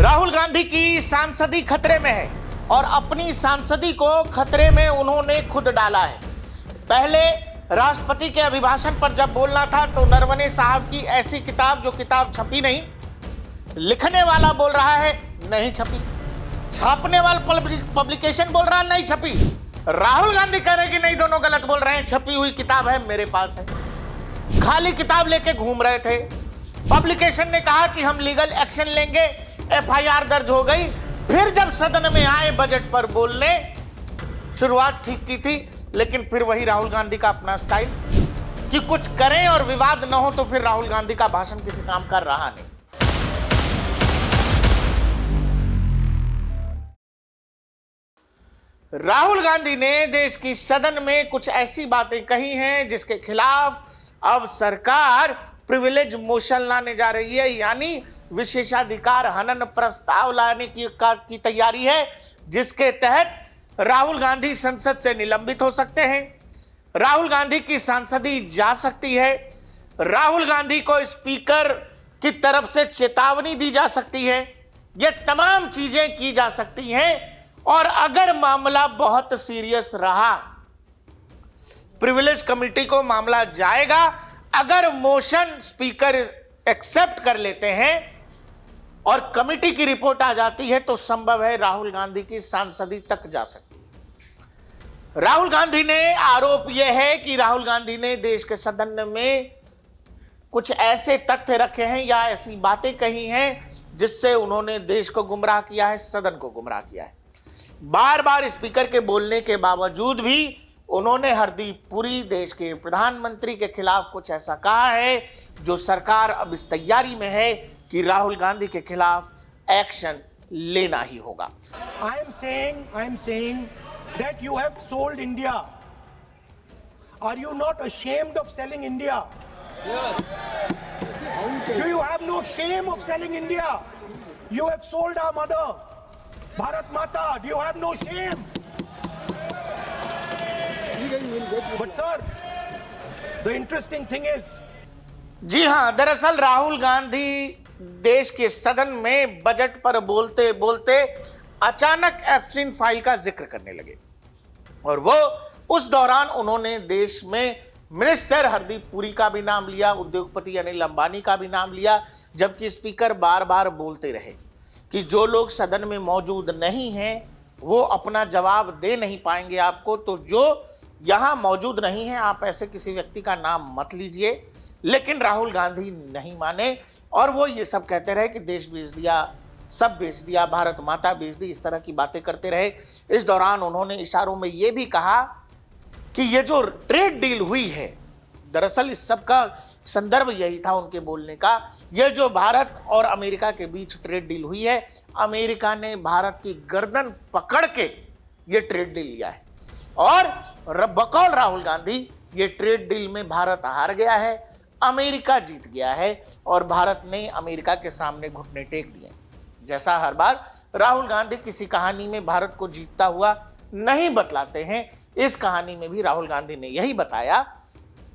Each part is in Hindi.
राहुल गांधी की सांसदी खतरे में है और अपनी सांसदी को खतरे में उन्होंने खुद डाला है। पहले राष्ट्रपति के अभिभाषण पर जब बोलना था तो नरवणे साहब की ऐसी किताब जो किताब छपी नहीं, लिखने वाला बोल रहा है नहीं छपी, छापने वाला पब्लिकेशन बोल रहा है नहीं छपी, राहुल गांधी कह रहे हैं कि नहीं दोनों गलत बोल रहे हैं, छपी हुई किताब है मेरे पास है। खाली किताब लेके घूम रहे थे। पब्लिकेशन ने कहा कि हम लीगल एक्शन लेंगे, एफआईआर दर्ज हो गई। फिर जब सदन में आए बजट पर बोलने, शुरुआत ठीक की थी, लेकिन फिर वही राहुल गांधी का अपना स्टाइल कि कुछ करें और विवाद न हो, तो फिर राहुल गांधी का भाषण किसी काम का रहा नहीं। राहुल गांधी ने देश की सदन में कुछ ऐसी बातें कही हैं जिसके खिलाफ अब सरकार प्रिविलेज मोशन लाने जा रही है, यानी विशेषाधिकार हनन प्रस्ताव लाने की तैयारी है, जिसके तहत राहुल गांधी संसद से निलंबित हो सकते हैं, राहुल गांधी की सांसदी जा सकती है, राहुल गांधी को स्पीकर की तरफ से चेतावनी दी जा सकती है। ये तमाम चीजें की जा सकती हैं और अगर मामला बहुत सीरियस रहा, प्रिविलेज कमेटी को मामला जाएगा। अगर मोशन स्पीकर एक्सेप्ट कर लेते हैं और कमेटी की रिपोर्ट आ जाती है तो संभव है राहुल गांधी की सांसदी तक जा सकती है। राहुल गांधी ने आरोप यह है कि राहुल गांधी ने देश के सदन में कुछ ऐसे तथ्य रखे हैं या ऐसी बातें कही हैं जिससे उन्होंने देश को गुमराह किया है, सदन को गुमराह किया है। बार बार स्पीकर के बोलने के बावजूद भी उन्होंने हरदीप पुरी, देश के प्रधानमंत्री के खिलाफ कुछ ऐसा कहा है जो सरकार अब इस तैयारी में है कि राहुल गांधी के खिलाफ एक्शन लेना ही होगा। I am saying that you have sold India. Are you not ashamed of selling India? Yes. Do you have no shame of selling India? You have sold our mother, Bharat Mata. Do you have no shame? But sir, the interesting thing is, जी हां, दरअसल राहुल गांधी देश के सदन में बजट पर बोलते बोलते अचानक एप्स्टीन फाइल का जिक्र करने लगे और वो उस दौरान उन्होंने देश में मिनिस्टर हरदीप पुरी का भी नाम लिया, उद्योगपति अनिल अंबानी का भी नाम लिया, जबकि स्पीकर बार बार बोलते रहे कि जो लोग सदन में मौजूद नहीं हैं वो अपना जवाब दे नहीं पाएंगे आपको, तो जो यहाँ मौजूद नहीं है आप ऐसे किसी व्यक्ति का नाम मत लीजिए। लेकिन राहुल गांधी नहीं माने और वो ये सब कहते रहे कि देश बेच दिया, सब बेच दिया, भारत माता बेच दी, इस तरह की बातें करते रहे। इस दौरान उन्होंने इशारों में ये भी कहा कि ये जो ट्रेड डील हुई है, दरअसल इस सब का संदर्भ यही था उनके बोलने का, ये जो भारत और अमेरिका के बीच ट्रेड डील हुई है, अमेरिका ने भारत की गर्दन पकड़ के ये ट्रेड डील लिया है और बकौल राहुल गांधी ये ट्रेड डील में भारत हार गया है, अमेरिका जीत गया है और भारत ने अमेरिका के सामने घुटने टेक दिए। जैसा हर बार राहुल गांधी किसी कहानी में भारत को जीतता हुआ नहीं बतलाते हैं, इस कहानी में भी राहुल गांधी ने यही बताया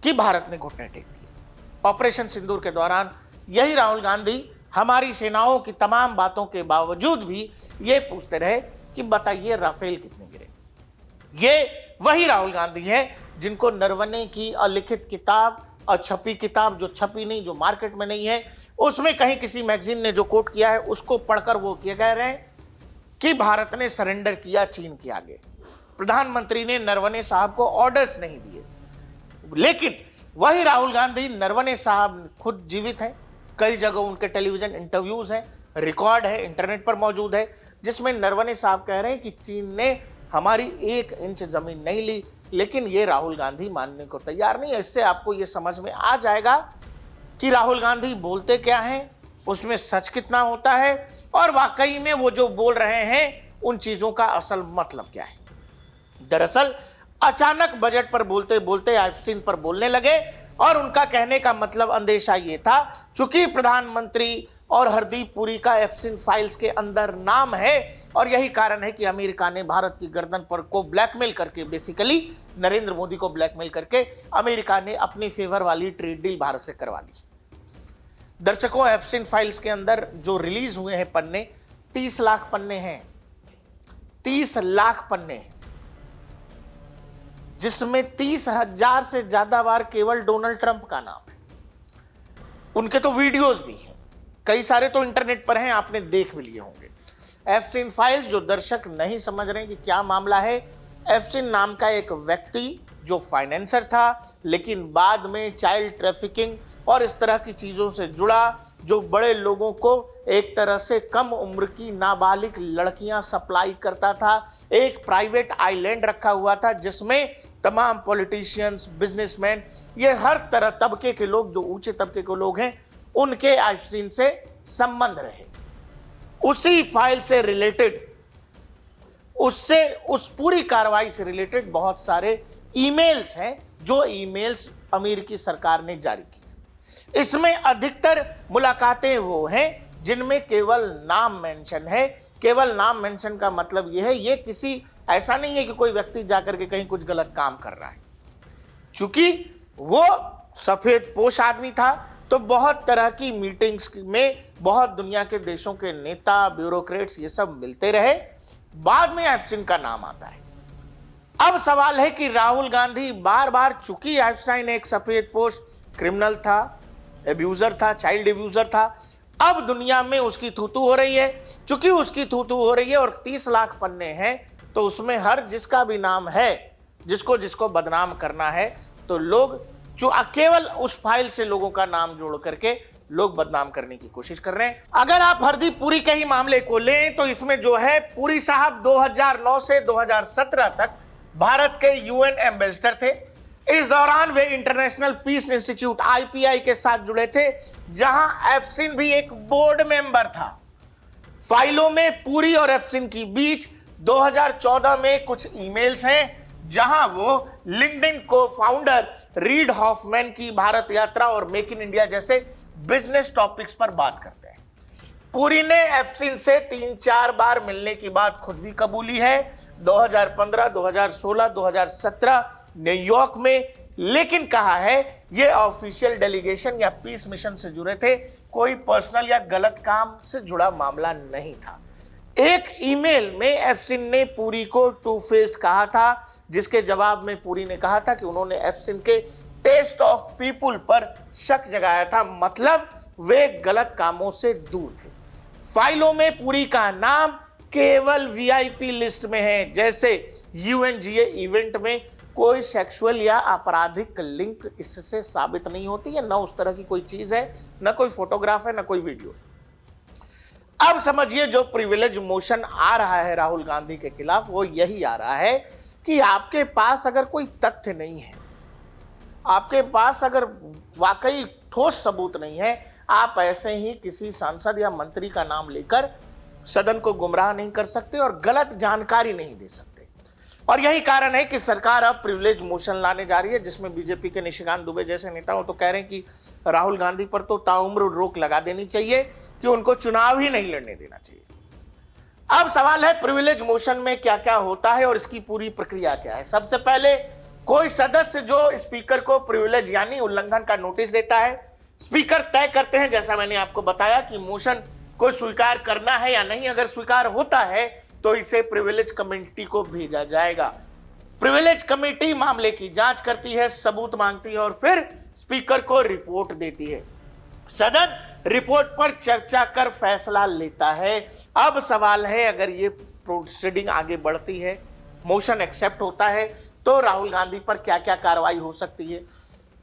कि भारत ने घुटने टेक दिए। ऑपरेशन सिंदूर के दौरान यही राहुल गांधी हमारी सेनाओं की तमाम बातों के बावजूद भी ये पूछते रहे कि बताइए राफेल कितने गिरे। ये वही राहुल गांधी है जिनको नरवणे की अलिखित किताब, अछपी किताब, जो छपी नहीं, जो मार्केट में नहीं है, उसमें कहीं किसी मैगजीन ने जो कोट किया है उसको पढ़कर वो कह रहे हैं कि भारत ने सरेंडर किया चीन के आगे। प्रधानमंत्री ने नरवणे साहब को ऑर्डर्स नहीं दिए, लेकिन वही राहुल गांधी, नरवणे साहब खुद जीवित हैं, कई जगह उनके टेलीविजन इंटरव्यूज हैं, रिकॉर्ड है, इंटरनेट पर मौजूद है, जिसमें नरवणे साहब कह रहे हैं कि चीन ने हमारी 1 इंच जमीन नहीं ली। लेकिन ये राहुल गांधी मानने को तैयार नहीं है। इससे आपको ये समझ में आ जाएगा कि राहुल गांधी बोलते क्या हैं, उसमें सच कितना होता है और वाकई में वो जो बोल रहे हैं उन चीजों का असल मतलब क्या है। दरअसल अचानक बजट पर बोलते बोलते एप्स्टीन पर बोलने लगे और उनका कहने का मतलब अंदेशा ये था, चूंकि प्रधानमंत्री और हरदीप पुरी का एप्स्टीन फाइल्स के अंदर नाम है और यही कारण है कि अमेरिका ने भारत की गर्दन पर को ब्लैकमेल करके, बेसिकली नरेंद्र मोदी को ब्लैकमेल करके अमेरिका ने अपनी फेवर वाली ट्रेड डील भारत से करवा ली। दर्शकों, एप्स्टीन फाइल्स के अंदर जो रिलीज हुए हैं पन्ने, 30 लाख पन्ने हैं, 30 लाख पन्ने हैं, जिसमें 30,000 से ज्यादा बार केवल डोनाल्ड ट्रंप का नाम है। उनके तो वीडियोस भी हैं, कई सारे तो इंटरनेट पर हैं, आपने देख भी लिए होंगे। एप्स्टीन फाइल्स, जो दर्शक नहीं समझ रहे कि क्या मामला है, एप्स्टीन नाम का एक व्यक्ति जो फाइनेंसर था, लेकिन बाद में चाइल्ड ट्रैफिकिंग और इस तरह की चीजों से जुड़ा, जो बड़े लोगों को एक तरह से कम उम्र की नाबालिग लड़कियां सप्लाई करता था। एक प्राइवेट आइलैंड रखा हुआ था जिसमें तमाम पॉलिटिशियंस, बिजनेसमैन, ये हर तरह तबके के लोग, जो ऊंचे तबके के लोग हैं, उनके एप्स्टीन से संबंध रहे। उसी फाइल से रिलेटेड, उस पूरी कार्रवाई से रिलेटेड बहुत सारे ईमेल्स हैं, जो ईमेल्स अमेरिकी सरकार ने जारी की। इसमें अधिकतर मुलाकातें वो हैं जिनमें केवल नाम मेंशन है। केवल नाम मेंशन का मतलब यह है, ये किसी ऐसा नहीं है कि कोई व्यक्ति जाकर के कहीं कुछ गलत काम कर रहा है। चूंकि वो सफेद पोश आदमी था, तो बहुत तरह की मीटिंग्स में बहुत दुनिया के देशों के नेता, ब्यूरोक्रेट्स, ये सब मिलते रहे। बाद में एप्स्टीन का नाम आता है। अब सवाल है कि राहुल गांधी बार बार, चूंकि एप्स्टाइन एक सफेद पोश क्रिमिनल था, एब्यूजर था, चाइल्ड एब्यूजर था, अब दुनिया में उसकी थूथू हो रही है। चूंकि उसकी थूथू हो रही है और 30 लाख पन्ने हैं, तो उसमें हर जिसका भी नाम है, जिसको बदनाम करना है, तो लोग जो केवल उस फाइल से लोगों का नाम जोड़ करके लोग बदनाम करने की कोशिश कर रहे हैं। अगर आप हरदीप पुरी के ही मामले को लें, तो इसमें जो है, पुरी साहब 2009 से 2017 तक भारत के यूएन एम्बेसडर थे। इस दौरान वे इंटरनेशनल पीस इंस्टीट्यूट IPI के साथ जुड़े थे, जहां एप्स्टीन भी एक बोर्ड मेंबर था। फाइलों में पुरी और एप्स्टीन की बीच 2014 में कुछ ईमेल्स हैं, जहां वो लिंक्डइन को फाउंडर रीड हॉफमैन की भारत यात्रा और मेक इन इंडिया जैसे बिजनेस टॉपिक्स पर बात करते हैं। पुरी ने एप्स्टीन से 3-4 बार मिलने की बात खुद भी कबूली है, 2015, 2016, 2017 न्यूयॉर्क में, लेकिन कहा है ये ऑफिशियल डेलीगेशन या पीस मिशन से जुड़े थे, कोई पर्सनल या गलत काम से जुड़ा मामला नहीं था। एक ईमेल में एप्स्टीन ने पुरी को टू फेस्ड कहा था, जिसके जवाब में पुरी ने कहा था कि उन्होंने एप्स्टीन के टेस्ट ऑफ पीपुल पर शक जगाया था, मतलब वे गलत कामों से दूर थे। फाइलों में पुरी का नाम केवल VIP लिस्ट में है, जैसे UNGA इवेंट में कोई सेक्सुअल या आपराधिक लिंक इससे साबित नहीं होती है, ना उस तरह की कोई चीज है, ना कोई फोटोग्राफ है, ना कोई वीडियो। अब समझिए, जो प्रिविलेज मोशन आ रहा है राहुल गांधी के खिलाफ, वो यही आ रहा है कि आपके पास अगर कोई तथ्य नहीं है, आपके पास अगर वाकई ठोस सबूत नहीं है, आप ऐसे ही किसी सांसद या मंत्री का नाम लेकर सदन को गुमराह नहीं कर सकते और गलत जानकारी नहीं दे सकते। और यही कारण है कि सरकार अब प्रिविलेज मोशन लाने जा रही है, जिसमें बीजेपी के निशिकांत दुबे जैसे नेता तो कह रहे हैं कि राहुल गांधी पर तो ताउम्र रोक लगा देनी चाहिए, कि उनको चुनाव ही नहीं लड़ने देना चाहिए। अब सवाल है, प्रिविलेज मोशन में क्या क्या होता है और इसकी पूरी प्रक्रिया क्या है। सबसे पहले, कोई सदस्य जो स्पीकर को प्रिविलेज यानी उल्लंघन का नोटिस देता है, स्पीकर तय करते हैं, जैसा मैंने आपको बताया, कि मोशन को स्वीकार करना है या नहीं। अगर स्वीकार होता है तो इसे प्रिविलेज कमेटी को भेजा जाएगा। प्रिविलेज कमेटी मामले की जांच करती है, सबूत मांगती है और फिर स्पीकर को रिपोर्ट देती है। सदन रिपोर्ट पर चर्चा कर फैसला लेता है। अब सवाल है, अगर ये प्रोसीडिंग आगे बढ़ती है, मोशन एक्सेप्ट होता है, तो राहुल गांधी पर क्या क्या कार्रवाई हो सकती है।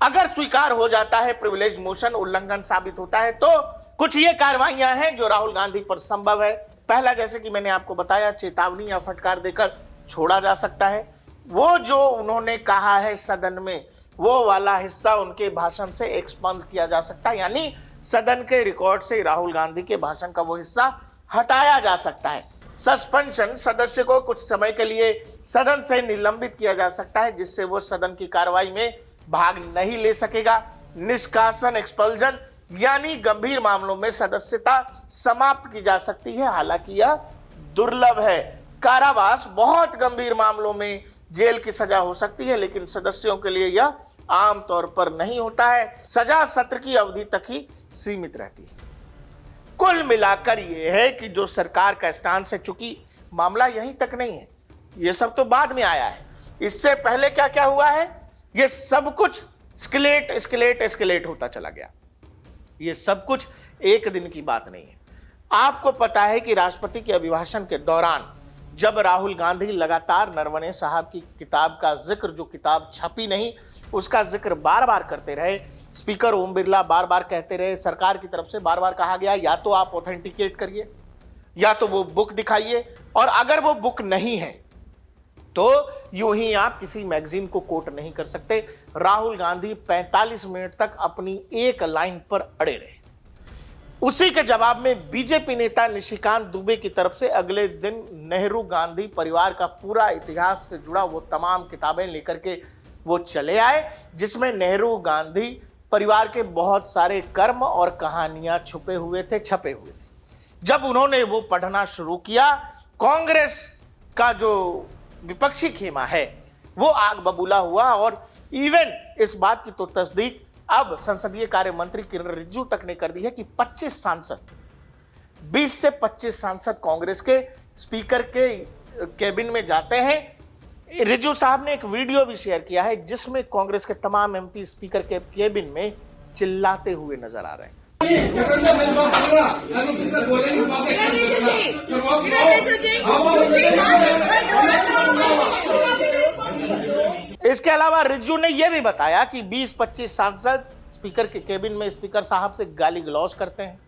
अगर स्वीकार हो जाता है, प्रिविलेज मोशन उल्लंघन साबित होता है, तो कुछ ये कार्रवाइयां हैं जो राहुल गांधी पर संभव है। पहला, जैसे कि मैंने आपको बताया, चेतावनी या फटकार देकर छोड़ा जा सकता है। वो जो उन्होंने कहा है सदन में, वो वाला हिस्सा उनके भाषण से एक्सपंज किया जा सकता है, यानी सदन के रिकॉर्ड से राहुल गांधी के भाषण का वो हिस्सा हटाया जा सकता है। सस्पेंशन, सदस्य को कुछ समय के लिए सदन से निलंबित किया जा सकता है, जिससे वो सदन की कार्रवाई में भाग नहीं ले सकेगा। निष्कासन, एक्सपल्जन, यानी गंभीर मामलों में सदस्यता समाप्त की जा सकती है, हालांकि यह दुर्लभ है। कारावास, बहुत गंभीर मामलों में जेल की सजा हो सकती है, लेकिन सदस्यों के लिए यह आमतौर पर नहीं होता है। सजा सत्र की अवधि तक ही सीमित रहती है। कुल मिलाकर यह है कि जो सरकार का स्टांस है, चूंकि मामला यहीं तक नहीं है, ये सब तो बाद में आया है, इससे पहले क्या क्या हुआ है, ये सब कुछ एस्केलेट होता चला गया। ये सब कुछ एक दिन की बात नहीं है। आपको पता है कि राष्ट्रपति के अभिभाषण के दौरान जब राहुल गांधी लगातार नरवणे साहब की किताब का जिक्र, जो किताब छपी नहीं, उसका जिक्र बार बार करते रहे, स्पीकर ओम बिरला बार बार कहते रहे, सरकार की तरफ से बार बार कहा गया या तो आप ऑथेंटिकेट करिए या तो वो बुक दिखाइए, और अगर वो बुक नहीं है तो यूं ही आप किसी मैगजीन को कोट नहीं कर सकते। राहुल गांधी 45 मिनट तक अपनी एक लाइन पर अड़े रहे। उसी के जवाब में बीजेपी नेता निशिकांत दुबे की तरफ से अगले दिन नेहरू गांधी परिवार का पूरा इतिहास से जुड़ा वो तमाम किताबें लेकर के वो चले आए, जिसमें नेहरू गांधी परिवार के बहुत सारे कर्म और कहानियां छपे हुए थे। जब उन्होंने वो पढ़ना शुरू किया, कांग्रेस का जो विपक्षी खेमा है वो आग बबूला हुआ, और इवन इस बात की तो तस्दीक अब संसदीय कार्य मंत्री किरण रिजिजू तक ने कर दी है कि 25 सांसद, 20 से 25 सांसद कांग्रेस के स्पीकर के कैबिन में जाते हैं। रिजिजू साहब ने एक वीडियो भी शेयर किया है जिसमें कांग्रेस के तमाम एमपी स्पीकर के कैबिन में चिल्लाते हुए नजर आ रहे हैं। इसके अलावा रिजिजू ने यह भी बताया कि 20-25 सांसद स्पीकर के कैबिन में स्पीकर साहब से गाली गलौज करते हैं,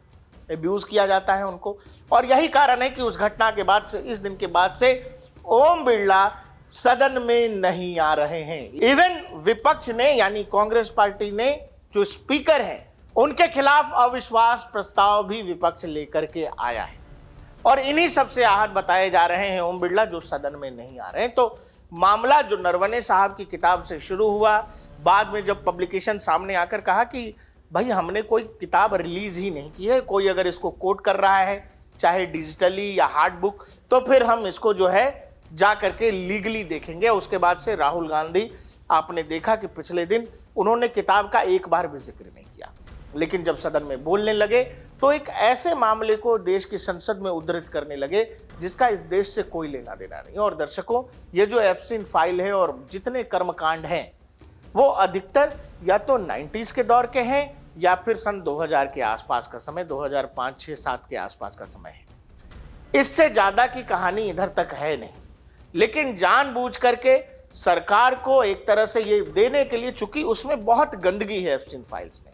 अब्यूज किया जाता है उनको, और यही कारण है कि उस घटना के बाद से, इस दिन के बाद से ओम बिरला सदन में नहीं आ रहे हैं। इवन विपक्ष ने, यानी कांग्रेस पार्टी ने, जो स्पीकर हैं उनके खिलाफ अविश्वास प्रस्ताव भी विपक्ष लेकर के आया है, और इन्हीं सबसे आहत बताए जा रहे हैं ओम बिरला, जो सदन में नहीं आ रहे हैं। तो मामला जो नरवणे साहब की किताब से शुरू हुआ, बाद में जब पब्लिकेशन सामने आकर कहा कि भाई हमने कोई किताब रिलीज ही नहीं की है, कोई अगर इसको कोट कर रहा है चाहे डिजिटली या हार्ड बुक, तो फिर हम इसको जो है जा करके लीगली देखेंगे। उसके बाद से राहुल गांधी, आपने देखा कि पिछले दिन उन्होंने किताब का एक बार भी जिक्र नहीं किया, लेकिन जब सदन में बोलने लगे तो एक ऐसे मामले को देश की संसद में उद्धृत करने लगे जिसका इस देश से कोई लेना देना नहीं। और दर्शकों, ये जो एप्सिन फाइल है और जितने कर्मकांड हैं वो अधिकतर या तो 90s के दौर के हैं या फिर सन 2000 के आसपास का समय, 2005, 6, 7 के आसपास का समय है। इससे ज्यादा की कहानी इधर तक है नहीं, लेकिन जानबूझ करके सरकार को एक तरह से ये देने के लिए, चूंकि उसमें बहुत गंदगी है एप्सिन फाइल्स में,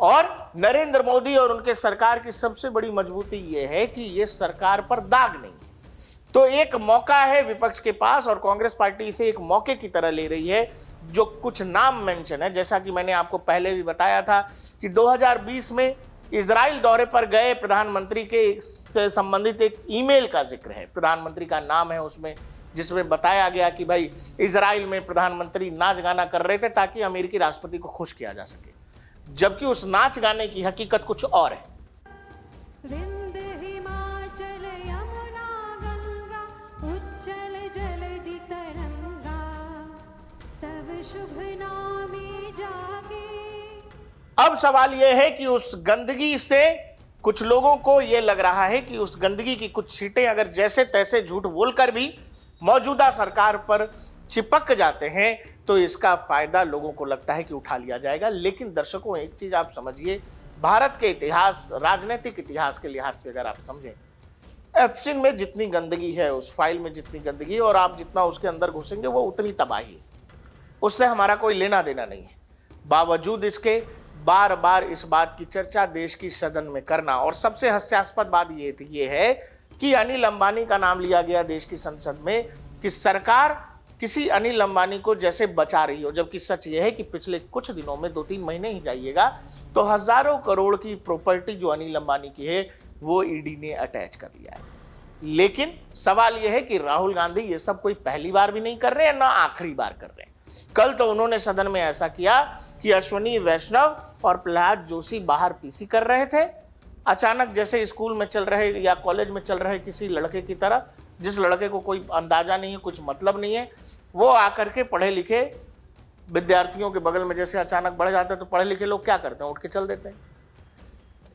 और नरेंद्र मोदी और उनके सरकार की सबसे बड़ी मजबूती यह है कि ये सरकार पर दाग नहीं है। तो एक मौका है विपक्ष के पास, और कांग्रेस पार्टी इसे एक मौके की तरह ले रही है। जो कुछ नाम मेंशन है, जैसा कि मैंने आपको पहले भी बताया था कि 2020 में इजराइल दौरे पर गए प्रधानमंत्री के से संबंधित एक ईमेल का जिक्र है, प्रधानमंत्री का नाम है उसमें, जिसमें बताया गया कि भाई इजराइल में प्रधानमंत्री नाच गाना कर रहे थे ताकि अमेरिकी राष्ट्रपति को खुश किया जा सके, जबकि उस नाच गाने की हकीकत कुछ और है। विंध्य हिमाचल यमुना गंगा उज्जल जलधि तरंगा तव शुभ नामे जागे। अब सवाल यह है कि उस गंदगी से कुछ लोगों को यह लग रहा है कि उस गंदगी की कुछ छींटें अगर जैसे तैसे झूठ बोलकर भी मौजूदा सरकार पर चिपक जाते हैं तो इसका फायदा लोगों को लगता है कि उठा लिया जाएगा। लेकिन दर्शकों, एक चीज आप समझिए, भारत के इतिहास, राजनीतिक इतिहास के लिहाज से अगर आप समझें, एप्सिन में जितनी गंदगी है, उस फाइल में जितनी गंदगी है, और आप जितना उसके अंदर घुसेंगे वो उतनी तबाही है, उससे हमारा कोई लेना देना नहीं है। बावजूद इसके बार बार इस बात की चर्चा देश की सदन में करना, और सबसे हास्यास्पद बात ये है कि अनिल अंबानी का नाम लिया गया देश की संसद में कि सरकार किसी अनिल अंबानी को जैसे बचा रही हो, जबकि सच यह है कि पिछले कुछ दिनों में 2-3 महीने ही जाइएगा तो हजारों करोड़ की प्रॉपर्टी जो अनिल अंबानी की है वो ईडी ने अटैच कर लिया है। लेकिन सवाल यह है कि राहुल गांधी ये सब कोई पहली बार भी नहीं कर रहे हैं, ना आखिरी बार कर रहे हैं। कल तो उन्होंने सदन में ऐसा किया कि अश्विनी वैष्णव और प्रहलाद जोशी बाहर पीसी कर रहे थे, अचानक जैसे स्कूल में चल रहे या कॉलेज में चल रहे किसी लड़के की तरह, जिस लड़के को कोई अंदाजा नहीं है, कुछ मतलब नहीं है, वो आकर के पढ़े लिखे विद्यार्थियों के बगल में जैसे अचानक बढ़ जाते हैं तो पढ़े लिखे लोग क्या करते हैं, उठ के चल देते हैं।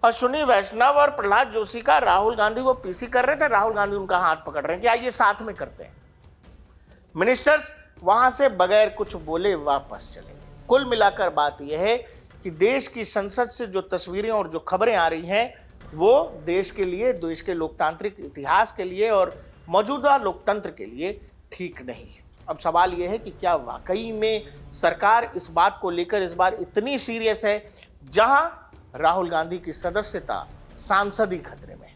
अश्विनी वैष्णव और प्रहलाद जोशी का राहुल गांधी वो पीसी कर रहे थे, राहुल गांधी उनका हाथ पकड़ रहे हैं कि आइए साथ में करते हैं। मिनिस्टर्स वहां से बगैर कुछ बोले वापस चले गए। कुल मिलाकर बात यह है कि देश की संसद से जो तस्वीरें और जो खबरें आ रही हैं वो देश के लिए, देश के लोकतांत्रिक इतिहास के लिए और मौजूदा लोकतंत्र के लिए ठीक नहीं है। अब सवाल यह है कि क्या वाकई में सरकार इस बात को लेकर इस बार इतनी सीरियस है, जहां राहुल गांधी की सदस्यता, सांसद ही खतरे में है।